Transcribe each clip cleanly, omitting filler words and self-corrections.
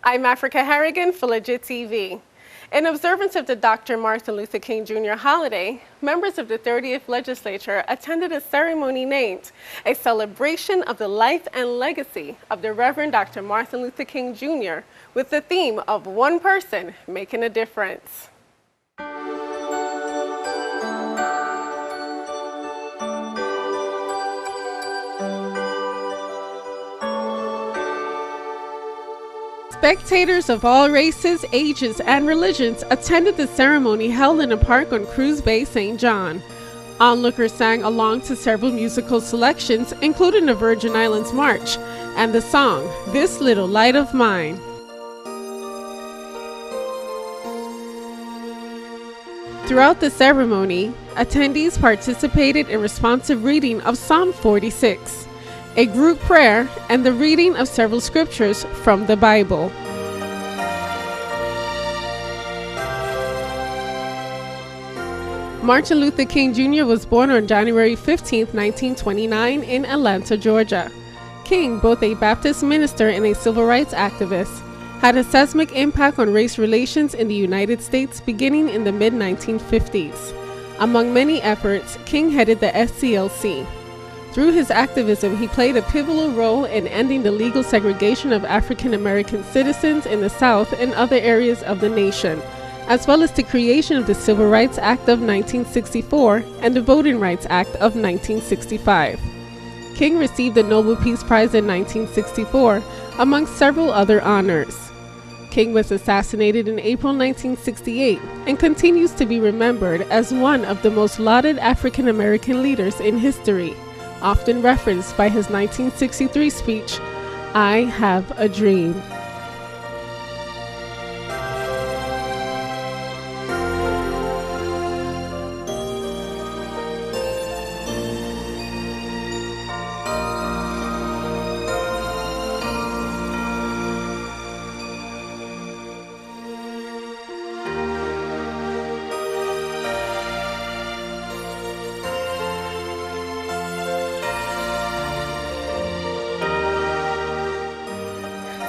I'm Africah Harrigan for Legit TV. In observance of the Dr. Martin Luther King Jr. holiday, members of the 30th Legislature attended a ceremony named A Celebration of the Life and Legacy of the Reverend Dr. Martin Luther King Jr. with the theme of One Person Making a Difference. Spectators of all races, ages, and religions attended the ceremony held in a park on Cruz Bay, St. John. Onlookers sang along to several musical selections, including the Virgin Islands March and the song, This Little Light of Mine. Throughout the ceremony, attendees participated in responsive reading of Psalm 46. A group prayer, and the reading of several scriptures from the Bible. Martin Luther King Jr. was born on January 15, 1929 in Atlanta, Georgia. King, both a Baptist minister and a civil rights activist, had a seismic impact on race relations in the United States beginning in the mid-1950s. Among many efforts, King headed the SCLC. Through his activism, he played a pivotal role in ending the legal segregation of African American citizens in the South and other areas of the nation, as well as the creation of the Civil Rights Act of 1964 and the Voting Rights Act of 1965. King received the Nobel Peace Prize in 1964, among several other honors. King was assassinated in April 1968 and continues to be remembered as one of the most lauded African American leaders in history, often referenced by his 1963 speech, I Have a Dream.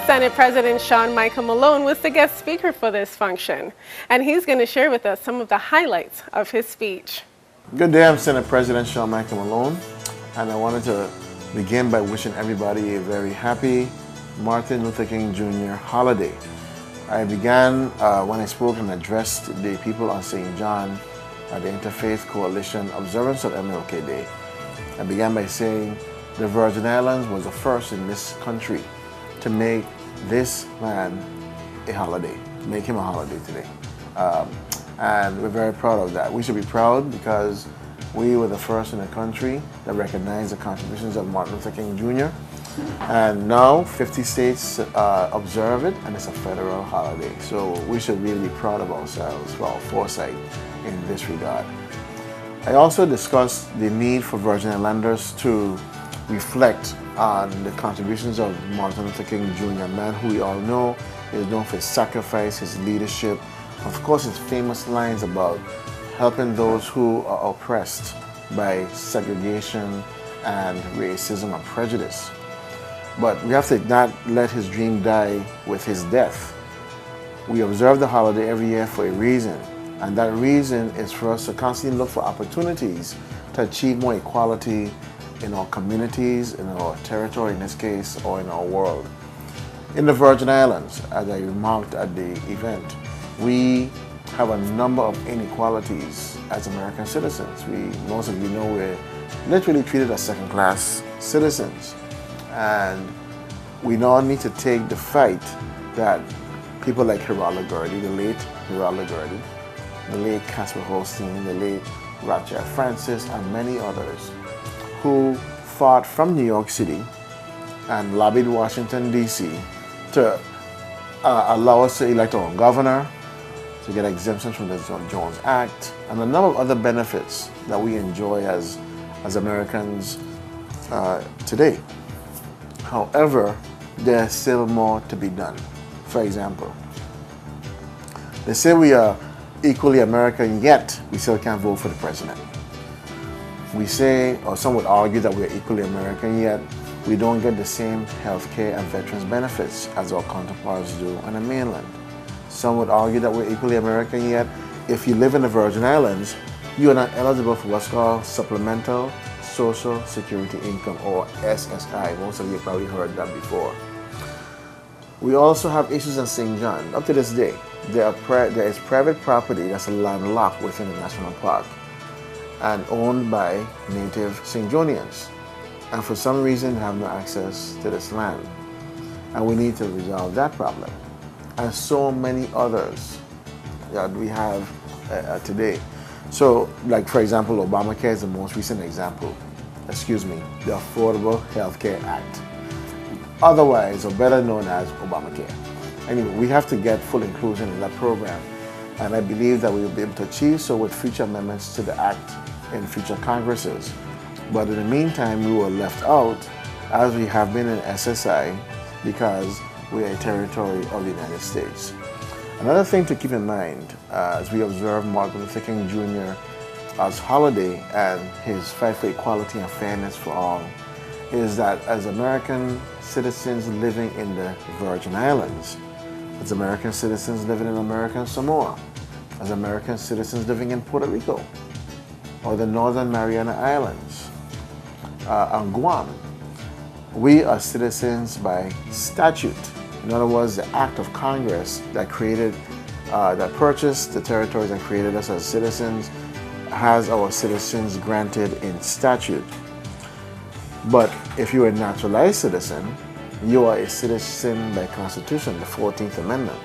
Senate President Shawn-Micheal Malone was the guest speaker for this function, and he's going to share with us some of the highlights of his speech. Good day, I'm Senate President Shawn-Micheal Malone, and I wanted to begin by wishing everybody a very happy Martin Luther King Jr. holiday. I began when I spoke and addressed the people on St. John at the Interfaith Coalition observance of MLK Day. I began by saying the Virgin Islands was the first in this country to make this man a holiday, make him a holiday today. And we're very proud of that. We should be proud because we were the first in the country that recognized the contributions of Martin Luther King Jr. And now 50 states observe it, and it's a federal holiday. So we should really be proud of ourselves for our foresight in this regard. I also discussed the need for Virgin Islanders to reflect on the contributions of Martin Luther King Jr., a man who we all know is known for his sacrifice, his leadership, of course his famous lines about helping those who are oppressed by segregation and racism and prejudice. But we have to not let his dream die with his death. We observe the holiday every year for a reason, and that reason is for us to constantly look for opportunities to achieve more equality in our communities, in our territory in this case, or in our world. In the Virgin Islands, as I remarked at the event, we have a number of inequalities as American citizens. Most of you know we're literally treated as second-class citizens. And we now need to take the fight that people like Hirala Gurdy, the late Hirala Gurdy, the late Casper Holstein, the late Rachel Francis, and many others, who fought from New York City and lobbied Washington, D.C. to allow us to elect our own governor, to get exemptions from the Jones Act, and a number of other benefits that we enjoy as Americans today. However, there's still more to be done. For example, they say we are equally American, yet we still can't vote for the president. We say, or some would argue that we're equally American, yet we don't get the same health care and veterans benefits as our counterparts do on the mainland. Some would argue that we're equally American, yet if you live in the Virgin Islands, you are not eligible for what's called Supplemental Social Security Income, or SSI. Most of you have probably heard that before. We also have issues in St. John. Up to this day, there is private property that's landlocked within the national park and owned by native St. Johnians. And for some reason, they have no access to this land. And we need to resolve that problem. And so many others that we have today. So, like for example, Obamacare is the most recent example. The Affordable Health Care Act. Otherwise, or better known as Obamacare. Anyway, we have to get full inclusion in that program. And I believe that we will be able to achieve so with future amendments to the act in future Congresses. But in the meantime, we were left out, as we have been in SSI, because we are a territory of the United States. Another thing to keep in mind as we observe Martin Luther King Jr. as holiday and his fight for equality and fairness for all is that as American citizens living in the Virgin Islands, as American citizens living in American Samoa, as American citizens living in Puerto Rico, or the Northern Mariana Islands, and Guam, we are citizens by statute. In other words, the act of Congress that purchased the territories and created us as citizens has our citizens granted in statute. But if you're a naturalized citizen, you are a citizen by Constitution, the 14th Amendment.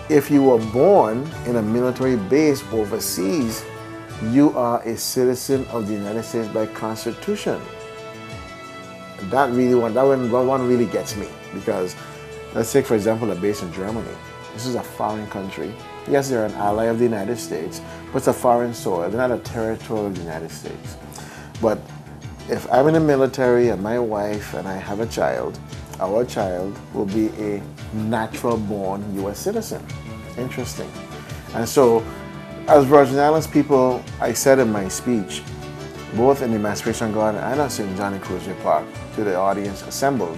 If you were born in a military base overseas, you are a citizen of the United States by Constitution. That one really gets me, because let's take, for example, a base in Germany. This is a foreign country. Yes, they're an ally of the United States, but it's a foreign soil. They're not a territory of the United States. But if I'm in the military and my wife and I have a child, our child will be a natural-born U.S. citizen. Interesting. And so, as Virgin Islands people, I said in my speech, both in the Emancipation Garden and at St. John in Cruz Bay Park, to the audience assembled,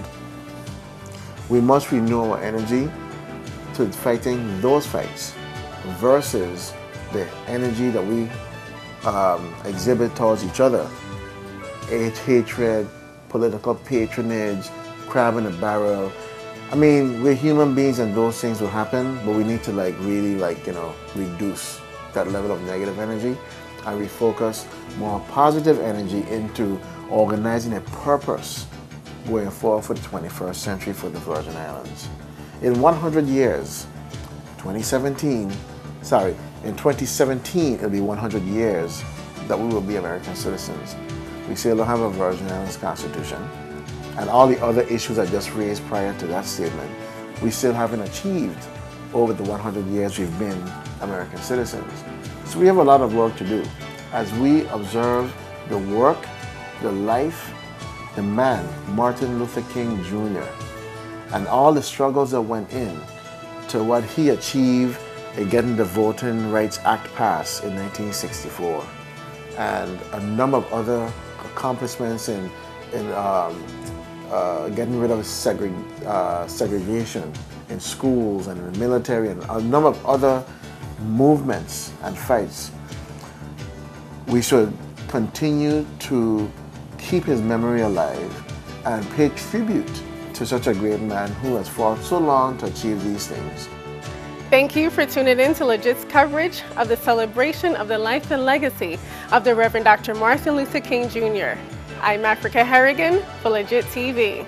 we must renew our energy to fighting those fights versus the energy that we exhibit towards each other. Hatred, political patronage, crab in a barrel. I mean, we're human beings and those things will happen, but we need to really reduce that level of negative energy and refocus more positive energy into organizing a purpose going forward for the 21st century for the Virgin Islands. In 100 years, in 2017, it'll be 100 years that we will be American citizens. We still don't have a Virgin Islands Constitution, and all the other issues I just raised prior to that statement, we still haven't achieved over the 100 years we've been American citizens. So we have a lot of work to do as we observe the work, the life, the man, Martin Luther King Jr., and all the struggles that went in to what he achieved in getting the Voting Rights Act passed in 1964, and a number of other accomplishments in getting rid of segregation in schools and in the military, and a number of other movements and fights. We should continue to keep his memory alive and pay tribute to such a great man who has fought so long to achieve these things. Thank you for tuning in to Legit's coverage of the celebration of the life and legacy of the Reverend Dr. Martin Luther King Jr. I'm Africah Harrigan for Legit TV.